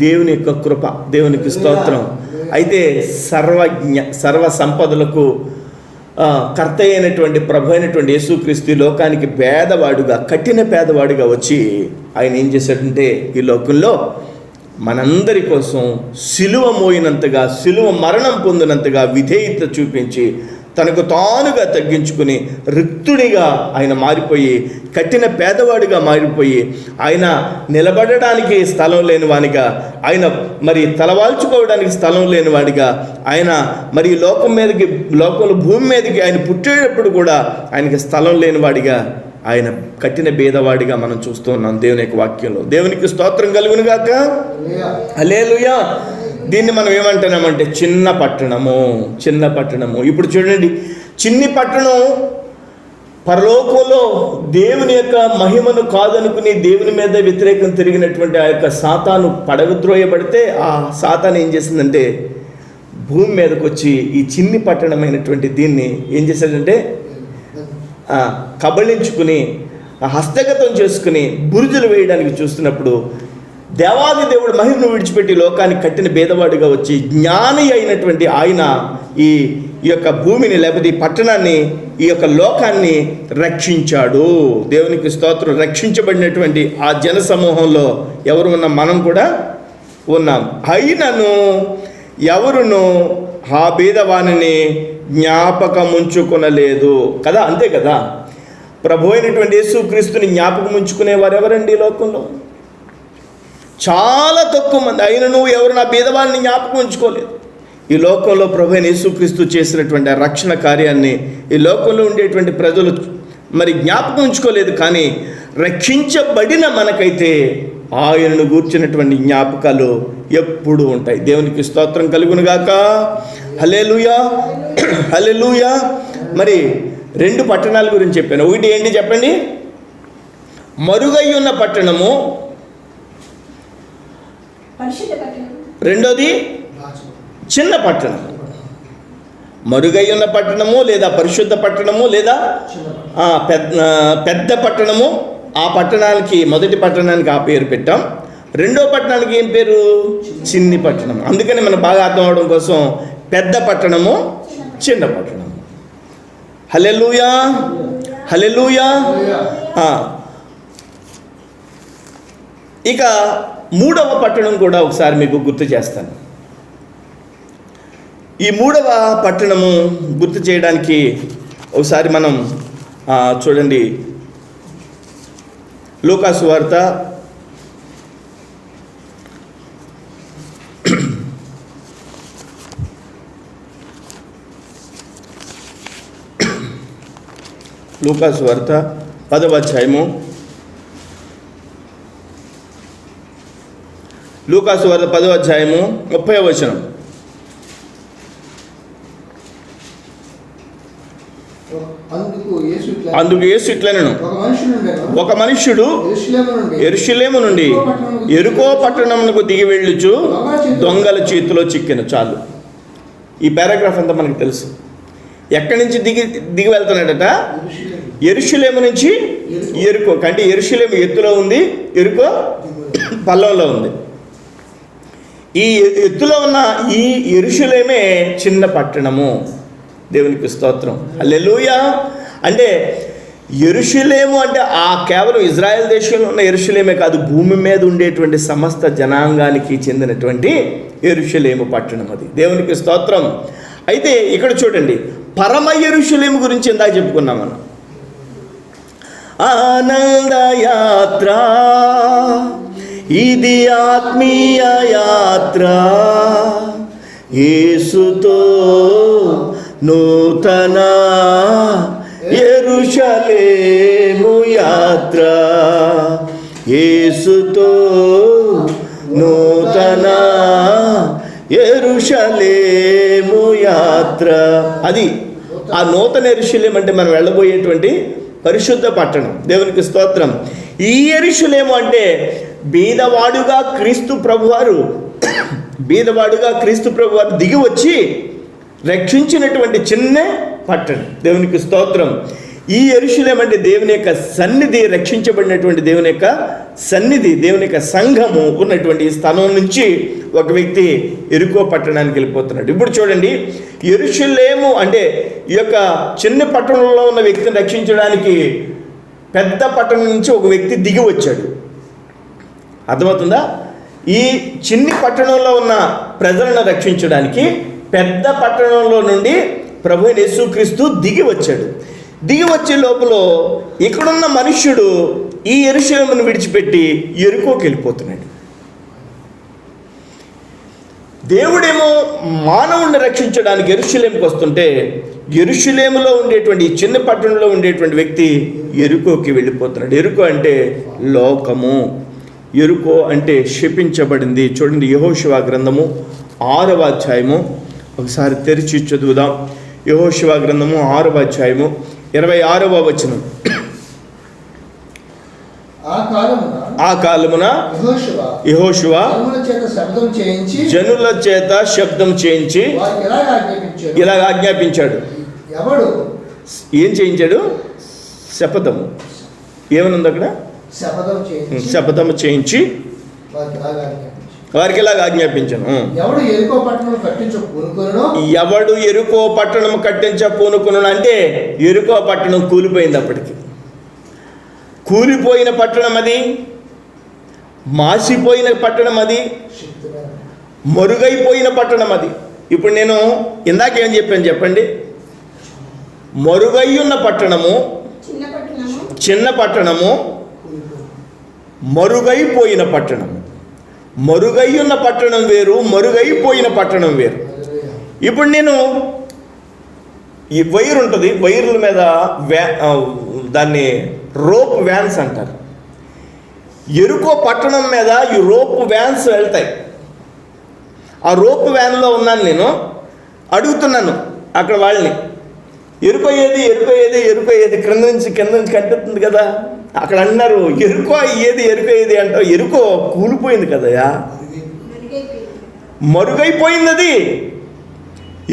దేవుని యొక్క కృప. దేవునికి స్తోత్రం. అయితే సర్వ సంపదలకు కర్త అయినటువంటి ప్రభు అయినటువంటి యేసుక్రీస్తు లోకానికి పేదవాడుగా, కఠిన పేదవాడుగా వచ్చి ఆయన ఏం చేశాడంటే ఈ లోకంలో మనందరి కోసం సిలువ మోయినంతగా, సిలువ మరణం పొందినంతగా విధేయత చూపించి తనకు తానుగా తగ్గించుకుని రిక్తుడిగా ఆయన మారిపోయి, కఠిన పేదవాడిగా మారిపోయి, ఆయన నిలబడడానికి స్థలం లేనివాడిగా, ఆయన మరి తలవాల్చుకోవడానికి స్థలం లేనివాడిగా, ఆయన మరి లోకంలో భూమి మీదకి ఆయన పుట్టేటప్పుడు కూడా ఆయనకి స్థలం లేనివాడిగా, ఆయన కఠిన భేదవాడిగా మనం చూస్తూ ఉన్నాం దేవుని యొక్క వాక్యంలో. దేవునికి స్తోత్రం కలుగును గాక. హల్లెలూయా. దీన్ని మనం ఏమంటున్నామంటే చిన్న పట్టణము. ఇప్పుడు చూడండి, చిన్ని పట్టణం పరలోకంలో దేవుని యొక్క మహిమను కాదనుకుని దేవుని మీద వ్యతిరేకం తిరిగినటువంటి ఆ యొక్క సాతాను పడగద్రోయబడితే ఆ సాతాను ఏం చేసిందంటే భూమి మీదకి వచ్చి ఈ చిన్ని పట్టణమైనటువంటి దీన్ని ఏం చేశాడంటే కబళించుకుని హస్తగతం చేసుకుని బురుజులు వేయడానికి చూస్తున్నప్పుడు దేవాది దేవుడు మహిమను విడిచిపెట్టి లోకానికి కట్టిన భేదవాడిగా వచ్చి జ్ఞాని అయినటువంటి ఆయన ఈ యొక్క భూమిని, లేకపోతే ఈ పట్టణాన్ని, ఈ యొక్క లోకాన్ని రక్షించాడు. దేవునికి స్తోత్రం. రక్షించబడినటువంటి ఆ జన సమూహంలో ఎవరు ఉన్నాం? మనం కూడా ఉన్నాం. అయినను ఎవరును ఆ భేదవాణిని జ్ఞాపకం ఉంచుకొనలేదు కదా. అంతే కదా. ప్రభు అయినటువంటి యేసుక్రీస్తుని జ్ఞాపకం ఉంచుకునేవారు ఎవరండి ఈ లోకంలో? చాలా తక్కువ మంది. అయినను ఎవరు నా భేదవాణిని జ్ఞాపకం ఉంచుకోలేదు. ఈ లోకంలో ప్రభు అయిన యేసుక్రీస్తు చేసినటువంటి ఆ రక్షణ కార్యాన్ని ఈ లోకంలో ఉండేటువంటి ప్రజలు మరి జ్ఞాపకం ఉంచుకోలేదు. కానీ రక్షించబడిన మనకైతే ఆయనను గూర్చినటువంటి జ్ఞాపకాలు ఎప్పుడూ ఉంటాయి. దేవునికి స్తోత్రం కలుగునుగాక. హల్లెలూయా, హల్లెలూయా. మరి 2 పట్టణాల గురించి చెప్పాను. ఒకటి ఏంటి చెప్పండి? మరుగై ఉన్న పట్టణము, రెండోది చిన్న పట్టణం. మరుగై ఉన్న పట్టణము లేదా పరిశుద్ధ పట్టణము లేదా పెద్ద పట్టణము. ఆ పట్టణానికి, మొదటి పట్టణానికి ఆ పేరు పెట్టాం. రెండో పట్టణానికి ఏం పేరు? చిన్ని పట్టణం. అందుకని మనం బాగా అర్థం అవడం కోసం పెద్ద పట్టణము, చిన్న పట్టణము. హల్లెలూయా, హల్లెలూయా. ఇక 3వ పట్టణం కూడా ఒకసారి మీకు గుర్తు చేస్తాను. ఈ 3వ పట్టణము గుర్తు చేయడానికి ఒకసారి మనం చూడండి, లూకా సువార్త 10వ అధ్యాయము లూకాసు వార్త 10వ అధ్యాయము 30వ వచనం. అందుకు యేసు ఇట్లనెను, ఒక మనుష్యుడు యెరూషలేము నుండి యెరికో పట్టణమునకు దిగి వెళ్ళుచు దొంగల చేతిలో చిక్కెను. చాలు, ఈ పారాగ్రాఫ్ అంతా మనకు తెలుసు. ఎక్కడి నుంచి దిగి వెళ్తున్నాడట? యెరూషలేము నుంచి యెరికో. అంటే యెరూషలేము ఎత్తులో ఉంది, యెరికో పల్లంలో ఉంది. ఈ ఎత్తులో ఉన్న ఈ యెరూషలేమే చిన్న పట్టణము. దేవునికి స్తోత్రం, హల్లెలూయా. అంటే యెరూషలేము అంటే ఆ కేవలం ఇజ్రాయెల్ దేశంలో ఉన్న యెరూషలేమే కాదు, భూమి మీద ఉండేటువంటి సమస్త జనాంగానికి చెందినటువంటి యెరూషలేము పట్టణం అది. దేవునికి స్తోత్రం. అయితే ఇక్కడ చూడండి, పరమ యెరూషలేము గురించి ఇందాక చెప్పుకున్నాం మనం. ఆనందయాత్ర, ఇది ఆత్మీయ యాత్ర, యేసుతో నూతన యెరూషలేము యాత్ర, యేసుతో నూతన యెరూషలేము యాత్ర. అది ఆ నూతన యెరూషలేము అంటే మనం వెళ్ళబోయేటువంటి పరిశుద్ధ పట్టణం. దేవునికి స్తోత్రం. ఈ యెరూషలేము అంటే బీదవాడుగా క్రీస్తు ప్రభువారు దిగి వచ్చి రక్షించినటువంటి చిన్న పట్టణం. దేవునికి స్తోత్రం. ఈ యెరూషలేము అంటే దేవుని యొక్క సన్నిధి, రక్షించబడినటువంటి దేవుని యొక్క సన్నిధి, దేవుని యొక్క సంఘము ఉన్నటువంటి ఈ స్థానం నుంచి ఒక వ్యక్తి యెరికో పట్టణానికి వెళ్ళిపోతున్నాడు. ఇప్పుడు చూడండి, యెరూషలేము అంటే ఈ యొక్క చిన్న పట్టణంలో ఉన్న వ్యక్తిని రక్షించడానికి పెద్ద పట్టణం నుంచి ఒక వ్యక్తి దిగి వచ్చాడు. అర్థమవుతుందా? ఈ చిన్ని పట్టణంలో ఉన్న ప్రజలను రక్షించడానికి పెద్ద పట్టణంలో నుండి ప్రభు యేసుక్రీస్తు దిగి వచ్చాడు. దిగి వచ్చే లోపల ఇక్కడున్న మనుష్యుడు ఈ యెరూషలేమును విడిచిపెట్టి యెరికోకి వెళ్ళిపోతున్నాడు. దేవుడేమో మానవుడిని రక్షించడానికి యెరూషలేముకి వస్తుంటే, యెరూషలేములో ఉండేటువంటి ఈ చిన్న పట్టణంలో ఉండేటువంటి వ్యక్తి యెరికోకి వెళ్ళిపోతున్నాడు. యెరికో అంటే లోకము, యెరికో అంటే శపించబడింది. చూడండి, యెహోషువ గ్రంథము 6వ అధ్యాయము ఒకసారి తెరిచి చదువుదాం. యెహోషువ గ్రంథము 6వ అధ్యాయము 26వ వచనం. ఆ కాలమున యెహోషువ జనుల చేత శబ్దం చేయించి ఇలా ఆజ్ఞాపించాడు. ఏం చేయించాడు? శపథము. ఏమనుంది అక్కడ? శపథము చేయించి వారికి ఇలాగ ఆజ్ఞాపించను. ఎవడు యెరికో పట్టణం కట్టించపూనుకొను అంటే యెరికో పట్టణం కూలిపోయింది. అప్పటికి కూలిపోయిన పట్టణం అది, మాసిపోయిన పట్టణం అది, మరుగైపోయిన పట్టణం అది. ఇప్పుడు నేను ఇందాకేం చెప్పాను చెప్పండి? మరుగైయున్న పట్టణము, చిన్న పట్టణము, మరుగైపోయిన పట్టణము. మరుగైయున్న పట్టణం వేరు, మరుగైపోయిన పట్టణం వేరు. ఇప్పుడు నేను ఈ వైర్ ఉంటుంది, వైర్ల మీద దాన్ని రోప్ వ్యాన్స్ అంటారు. యెరికో పట్టణం మీద ఈ రోప్ వ్యాన్స్ వెళ్తాయి. ఆ రోప్ వ్యాన్లో ఉన్నాను నేను, అడుగుతున్నాను అక్కడ వాళ్ళని, యెరికో ఏది, యెరికో ఏది, యెరికో ఏది? కింద నుంచి కనిపిస్తుంది కదా. అక్కడ అన్నారు, యెరికో ఏది, యెరికో ఏది అంటావు? యెరికో కూలిపోయింది కదయా, మరుగైపోయింది అది.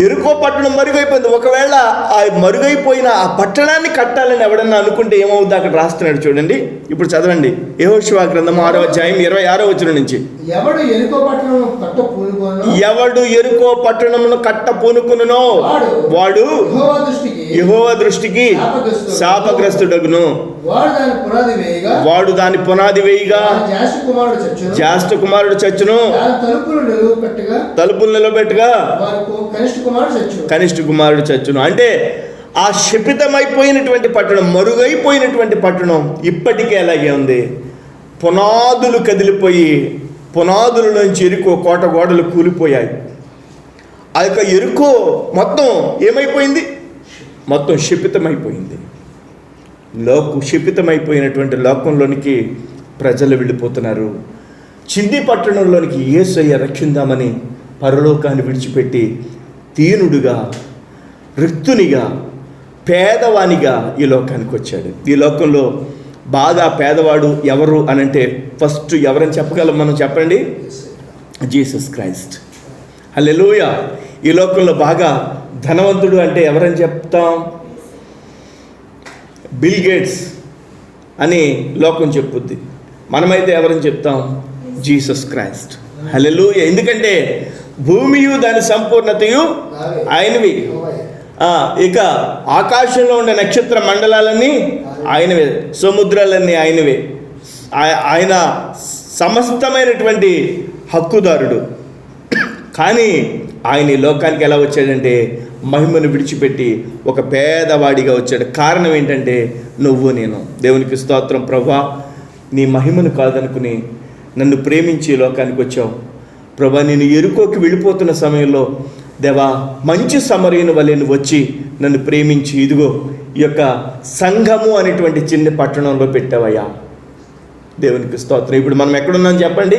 యెరికో పట్టణం మరుగైపోయింది. ఒకవేళ ఆ మరుగైపోయిన ఆ పట్టణాన్ని కట్టాలని ఎవడన్నా అనుకుంటే ఏమవుద్ది? అక్కడ రాస్తున్నాడు చూడండి. ఇప్పుడు చదవండి, యెహోషువ గ్రంథం 6వ అధ్యాయం 26వ వచనం నుంచి. ఎవడు యెరికో పట్టణమును కట్ట పూనుకొనునో వాడు యెహోవా దృష్టికి శాపగ్రస్తుడగును. వాడు దాని పునాది వేయగా జ్యేష్ఠ కుమారుడు చచ్చును, తలుపులు నిలబెట్టగా కనిష్ఠ కుమారుడు చచ్చును. అంటే ఆ శపితమైపోయినటువంటి పట్టణం, మరుగైపోయినటువంటి పట్టణం ఇప్పటికే అలాగే ఉంది. పునాదులు కదిలిపోయి, పునాదుల నుంచి యెరికో కోట గోడలు కూలిపోయాయి. ఆ యొక్క యెరికో మొత్తం ఏమైపోయింది? మొత్తం శపితమైపోయింది. శపితమైపోయినటువంటి లోకంలోనికి ప్రజలు వెళ్ళిపోతున్నారు. చిన్ని పట్టణంలోనికి యేసయ్య రక్షిందామని పరలోకాన్ని విడిచిపెట్టి దీనుడుగా, రిక్తునిగా, పేదవానిగా ఈ లోకానికి వచ్చాడు. ఈ లోకంలో బాగా పేదవాడు ఎవరు అనంటే ఫస్ట్ ఎవరని చెప్పగలం మనం? చెప్పండి, జీసస్ క్రైస్ట్. హల్లెలూయా. ఈ లోకంలో బాగా ధనవంతుడు అంటే ఎవరని చెప్తాం? బిల్ గేట్స్ అని లోకం చెప్పుద్ది. మనమైతే ఎవరని చెప్తాం? Jesus Christ. హల్లెలూయా. ఎందుకంటే భూమియు దాని సంపూర్ణతయు ఆయనవి. ఇక ఆకాశంలో ఉండే నక్షత్ర మండలాలన్నీ ఆయనవే, సముద్రాలన్నీ ఆయనవే. ఆయన సమస్తమైనటువంటి హక్కుదారుడు. కానీ ఆయన ఈ లోకానికి ఎలా వచ్చాడంటే మహిమను విడిచిపెట్టి ఒక పేదవాడిగా వచ్చాడు. కారణం ఏంటంటే నువ్వు నేను. దేవునికి స్తోత్రం. ప్రభువా, నీ మహిమను కాదనుకుని నన్ను ప్రేమించి లోకానికి వచ్చావు. ప్రభువా, నేను ఎరుకోకి వెళ్ళిపోతున్న సమయంలో దేవా, మంచి సమరయుని వలె నువ్వు వచ్చి నన్ను ప్రేమించి ఇదిగో ఈ యొక్క సంఘము అనేటువంటి చిన్న పట్టణంలో పెట్టావయ్యా. దేవునికి స్తోత్రం. ఇప్పుడు మనం ఎక్కడున్నాం చెప్పండి?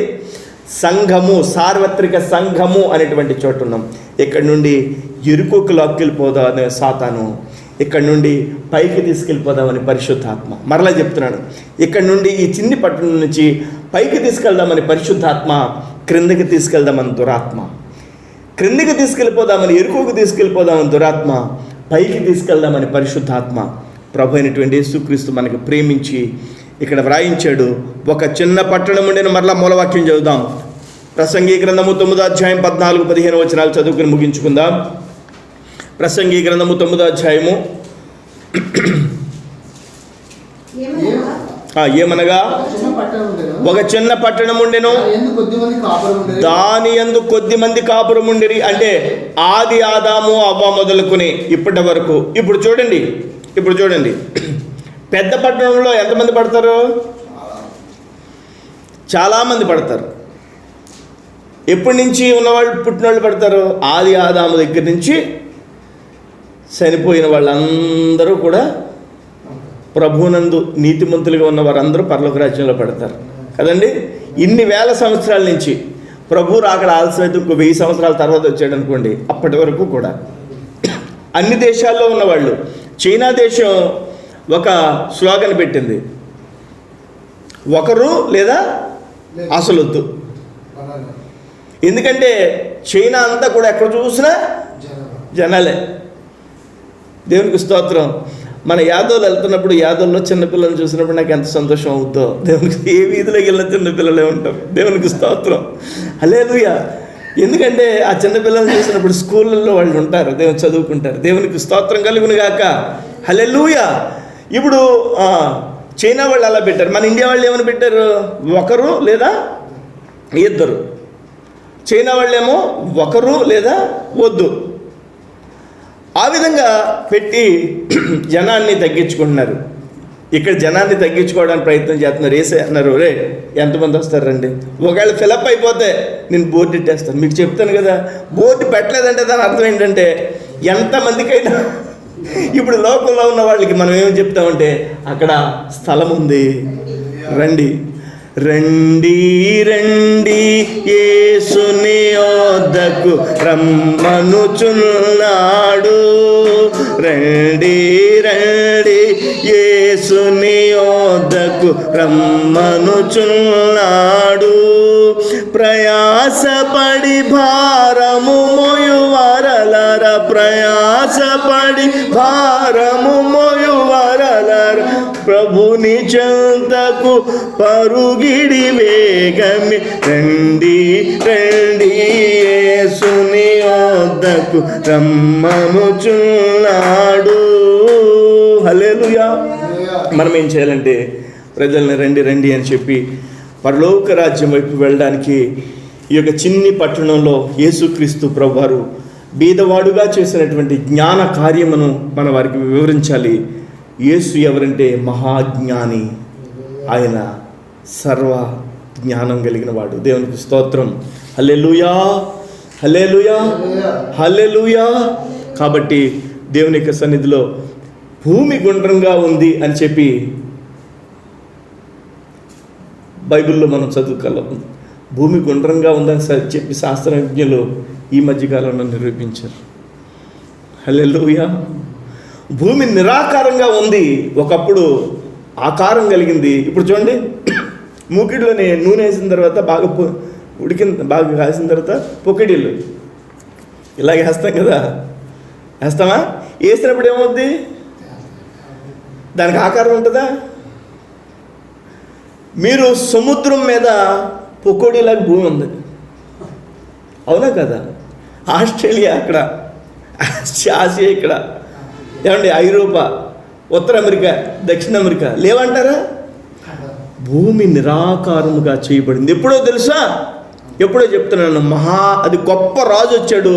సంఘము, సార్వత్రిక సంఘము అనేటువంటి చోటు ఉన్నాం. ఇక్కడ నుండి ఎరుకోకు లాక్కెళ్ళిపోదామని సాతాను, ఇక్కడ నుండి పైకి తీసుకెళ్ళిపోదామని పరిశుద్ధాత్మ. మరలా చెప్తున్నాను, ఇక్కడ నుండి ఈ చిన్ని పట్టణం నుంచి పైకి తీసుకెళ్దామని పరిశుద్ధాత్మ, క్రిందకి తీసుకెళ్దామని దురాత్మ. క్రిందికి తీసుకెళ్ళిపోదామని ఎరుకోకు తీసుకెళ్ళిపోదామని దురాత్మ, పైకి తీసుకెళ్దామని పరిశుద్ధాత్మ. ప్రభు అయినటువంటి యేసుక్రీస్తు మనకి ప్రేమించి ఇక్కడ వ్రాయించాడు. ఒక చిన్న పట్టణం ఉండేను. మరలా మూలవాక్యం చదువుదాం. ప్రసంగి గ్రంథము 9వ అధ్యాయం 14-15 వచనాలు చదువుకుని ముగించుకుందాం. ప్రసంగి గ్రంథము 9వ అధ్యాయము. ఏమనగా ఒక చిన్న పట్టణం ఉండెను, దాని యందు కొద్ది మంది కాపురం ఉండిరి. అంటే ఆది ఆదాము అవ్వ మొదలుకుని ఇప్పటి వరకు. ఇప్పుడు చూడండి పెద్ద పట్టణంలో ఎంతమంది పడతారు? చాలామంది పడతారు. ఎప్పటి నుంచి ఉన్నవాళ్ళు, పుట్టినవాళ్ళు పడతారు? ఆది ఆదాము దగ్గర నుంచి చనిపోయిన వాళ్ళందరూ కూడా ప్రభునందు నీతిమంతులుగా ఉన్న వారందరూ పరలోక రాజ్యంలో పడతారు కదండి. ఇన్ని వేల సంవత్సరాల నుంచి ప్రభు రాకడ ఆలస్యమైతే ఇంకో 1000 సంవత్సరాల తర్వాత వచ్చాడు అనుకోండి, అప్పటి వరకు కూడా అన్ని దేశాల్లో ఉన్నవాళ్ళు. చైనా దేశం ఒక స్లోగన్ పెట్టింది, ఒకరు లేదా అసలొద్దు. ఎందుకంటే చైనా అంతా కూడా ఎక్కడ చూసినా జనాలే. దేవునికి స్తోత్రం. మన యాదవులు వెళ్తున్నప్పుడు, యాదవుల్లో చిన్నపిల్లలు చూసినప్పుడు నాకు ఎంత సంతోషం అవుతుందో. దేవునికి ఏ వీధిలోకి వెళ్ళిన చిన్నపిల్లలే ఉంటాం. దేవునికి స్తోత్రం. హల్లెలూయా. ఎందుకంటే ఆ చిన్నపిల్లలు చూసినప్పుడు స్కూళ్ళల్లో వాళ్ళు ఉంటారు, దేవుని చదువుకుంటారు. దేవునికి స్తోత్రం కలుగును గాక. హల్లెలూయా. ఇప్పుడు చైనా వాళ్ళు అలా పెట్టారు. మన ఇండియా వాళ్ళు ఏమని పెట్టారు? ఒకరు లేదా ఇద్దరు. చైనా వాళ్ళేమో ఒకరు లేదా వద్దు. ఆ విధంగా పెట్టి జనాన్ని తగ్గించుకుంటున్నారు. ఇక్కడ జనాన్ని తగ్గించుకోవడానికి ప్రయత్నం చేస్తున్నారు. వేసే అన్నారు, రే ఎంతమంది వస్తారండి, ఒకవేళ ఫిలప్ అయిపోతే నేను బోర్డు పెట్టేస్తాను. మీకు చెప్తాను కదా, బోర్డు పెట్టలేదంటే దాని అర్థం ఏంటంటే ఎంతమందికైనా. ఇప్పుడు లోకంలో ఉన్న వాళ్ళకి మనం ఏం చెప్తామంటే, అక్కడ స్థలం ఉంది, రండి రండి రండి యేసుని యొద్దకు రమ్మనుచున్నాడు. రండి రండి యేసుని యొద్దకు రమ్మనుచున్నాడు. ప్రయాసపడి భారము మోయువారలర, ప్రయాసపడి భారము మోయువారలర, ప్రభుని చెంతకు పరుగిడి వేగమి. రండి రండి యేసుని యొద్దకు రమ్మనుచున్నాడు. హల్లెలూయా. మనం ఏం చేయాలంటే ప్రజల్ని రండి రండి అని చెప్పి పరలోక రాజ్యం వైపు వెళ్ళడానికి ఈ యొక్క చిన్ని పట్టణంలో యేసుక్రీస్తు ప్రభువారు బీదవాడుగా చేసినటువంటి జ్ఞాన కార్యమును మన వారికి వివరించాలి. యేసు ఎవరంటే మహాజ్ఞాని, ఆయన సర్వ జ్ఞానం కలిగిన వాడు. దేవునికి స్తోత్రం. హల్లెలూయా, హల్లెలూయా, హల్లెలూయా. కాబట్టి దేవుని యొక్క సన్నిధిలో భూమి గుండ్రంగా ఉంది అని చెప్పి బైబిల్లో మనం చదువుకోగలం. భూమి గుండ్రంగా ఉందని చెప్పి శాస్త్రజ్ఞులు ఈ మధ్యకాలంలో నిరూపించారు. హల్లెలూయా. భూమి నిరాకారంగా ఉంది, ఒకప్పుడు ఆకారం కలిగింది. ఇప్పుడు చూడండి, మూకిడిలోనే నూనె వేసిన తర్వాత బాగా బాగా కాసిన తర్వాత పొకిడిలు ఇలాగే వేస్తాం కదా, వేస్తామా? వేసినప్పుడు ఏమవుద్ది? దానికి ఆకారం ఉంటుందా? మీరు సముద్రం మీద పొకోడీలాగా భూమి ఉంది, అవునా కదా? ఆస్ట్రేలియా అక్కడ, ఆసియా ఇక్కడ, ఏమండి ఐరోపా, ఉత్తర అమెరికా, దక్షిణ అమెరికా లేవంటారా? భూమి నిరాకారముగా చేయబడింది. ఎప్పుడో తెలుసా? ఎప్పుడో చెప్తున్నాను, అది గొప్ప రాజు వచ్చాడు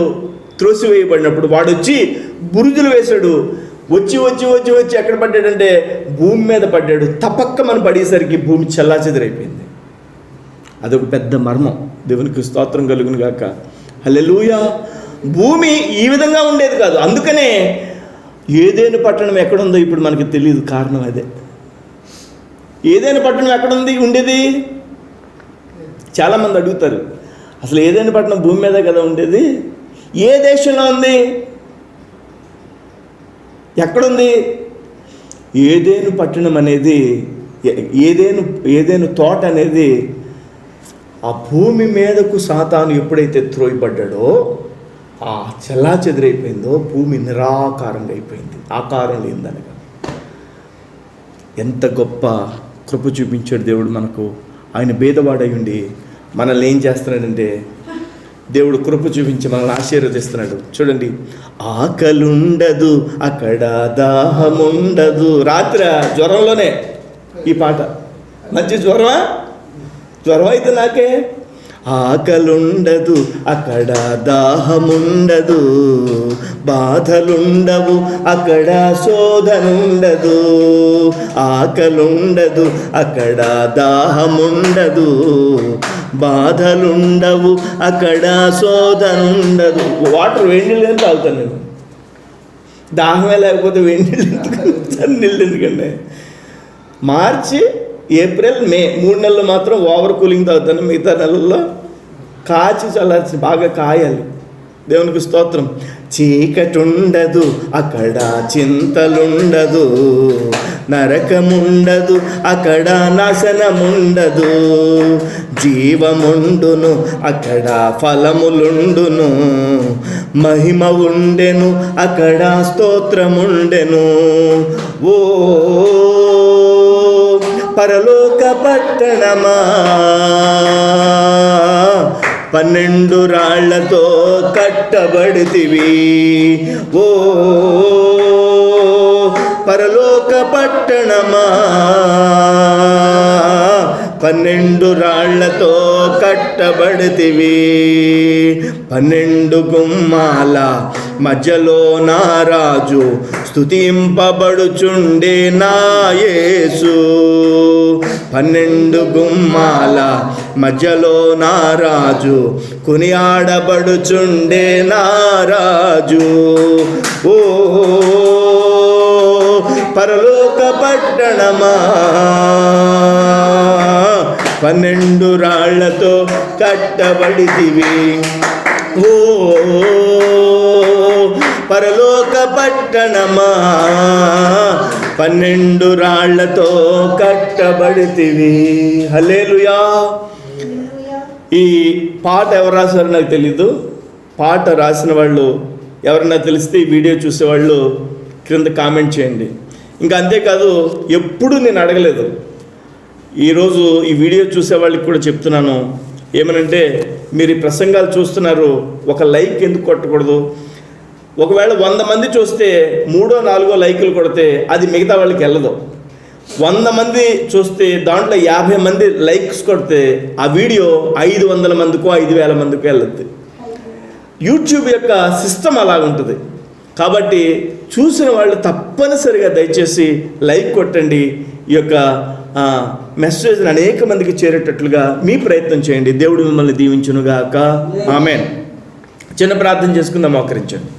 త్రోసివేయబడినప్పుడు. వాడు వచ్చి బురుజులు వేశాడు, వచ్చి వచ్చి వచ్చి వచ్చి ఎక్కడ పడ్డాడంటే భూమి మీద పడ్డాడు. తపక్కమని పడేసరికి భూమి చెల్లాచెదరైపోయింది. అదొక పెద్ద మర్మం. దేవునికి స్తోత్రం కలుగును గాక. హల్లెలూయా. భూమి ఈ విధంగా ఉండేది కాదు. అందుకనే ఏదైనా పట్టణం ఎక్కడుందో ఇప్పుడు మనకి తెలియదు. కారణం అదే. ఏదైనా పట్టణం ఎక్కడుంది ఉండేది? చాలామంది అడుగుతారు, అసలు ఏదైనా పట్టణం భూమి మీద కదా ఉండేది, ఏ దేశంలో ఉంది, ఎక్కడుంది? ఏదైనా పట్టణం అనేది, ఏదైనా తోట అనేది ఆ భూమి మీదకు సాతాను ఎప్పుడైతే త్రోయబడ్డాడో ఆ చెల్లా చెదిరైపోయిందో భూమి నిరాకారంగా అయిపోయింది, ఆకారం లేదనగా. ఎంత గొప్ప కృప చూపించాడు దేవుడు మనకు. ఆయన భేదవాడై ఉండి మనల్ని ఏం చేస్తున్నాడంటే, దేవుడు కృప చూపించి మనల్ని ఆశీర్వదిస్తున్నాడు. చూడండి, ఆకలుండదు అక్కడ దాహముండదు. రాత్రి జ్వరంలోనే ఈ పాట. మంచి జ్వరమా? జ్వరం అయితే నాకే. ఆకలుండదు అక్కడ దాహముండదు, బాధలుండవు అక్కడ శోధనుండదు. ఆకలుండదు అక్కడ దాహముండదు, బాధలుండవు అక్కడ శోధనుండదు. వాటర్ వేడి నీళ్ళు అని తాగుతాను నేను. దాహమే లేకపోతే వేడి నీళ్ళు ఎందుకంటే మార్చి, ఏప్రిల్, మే 3 నెలలు మాత్రం ఓవర్ కూలింగ్ తాగుతాను. మిగతా నెలల్లో కాచి చల్లార్చి బాగా కాయాలి. దేవునికి స్తోత్రం. చీకటుండదు అక్కడ చింతలుండదు, నరకముండదు అక్కడ నాశనముండదు. జీవముండును అక్కడ ఫలములుండును, మహిమ ఉండెను అక్కడ స్తోత్రముండెను. ఓ పరలోక పట్టణమా, 12 రాళ్లతో కట్టబడితివి. ఓ పరలోక పట్టణమా, 12 రాళ్లతో కట్టబడితివి. 12 గుమ్మాల మధ్యలో నా రాజు, స్తుతింపబడుచుండే నా యేసు. 12 గుమ్మాల మధ్యలో నా రాజు, కొనియాడబడుచుండే నా రాజు. ఓ పరలోక పట్టణమా, 12 రాళ్లతో కట్టబడితివి. ఓ పరలోక పట్టణమా, 12 రాళ్లతో కట్టబడితివి. హల్లెలూయా. ఈ పాట ఎవరు రాశారో నాకు తెలీదు. పాట రాసిన వాళ్ళు ఎవరన్నా తెలిస్తే ఈ వీడియో చూసేవాళ్ళు క్రింద కామెంట్ చేయండి. ఇంకా అంతేకాదు, ఎప్పుడు నేను అడగలేదు. ఈరోజు ఈ వీడియో చూసే వాళ్ళకి కూడా చెప్తున్నాను. ఏమనంటే, మీరు ఈ ప్రసంగాలు చూస్తున్నారు, ఒక లైక్ ఎందుకు కొట్టకూడదు? ఒకవేళ 100 మంది చూస్తే 3 4 లైకులు కొడితే అది మిగతా వాళ్ళకి వెళ్ళదు. 100 మంది చూస్తే దాంట్లో 50 మంది లైక్స్ కొడితే ఆ వీడియో 500 మందికో 5000 మందికో వెళ్ళద్ది. యూట్యూబ్ యొక్క సిస్టమ్ అలాగుంటుంది. కాబట్టి చూసిన వాళ్ళు తప్పనిసరిగా దయచేసి లైక్ కొట్టండి. ఈ యొక్క మెసేజ్ని అనేక మందికి చేరేటట్లుగా మీ ప్రయత్నం చేయండి. దేవుడు మిమ్మల్ని దీవించునుగాక. ఆమేన్. చిన్న ప్రార్థన చేసుకుందాం, మోకరించండి.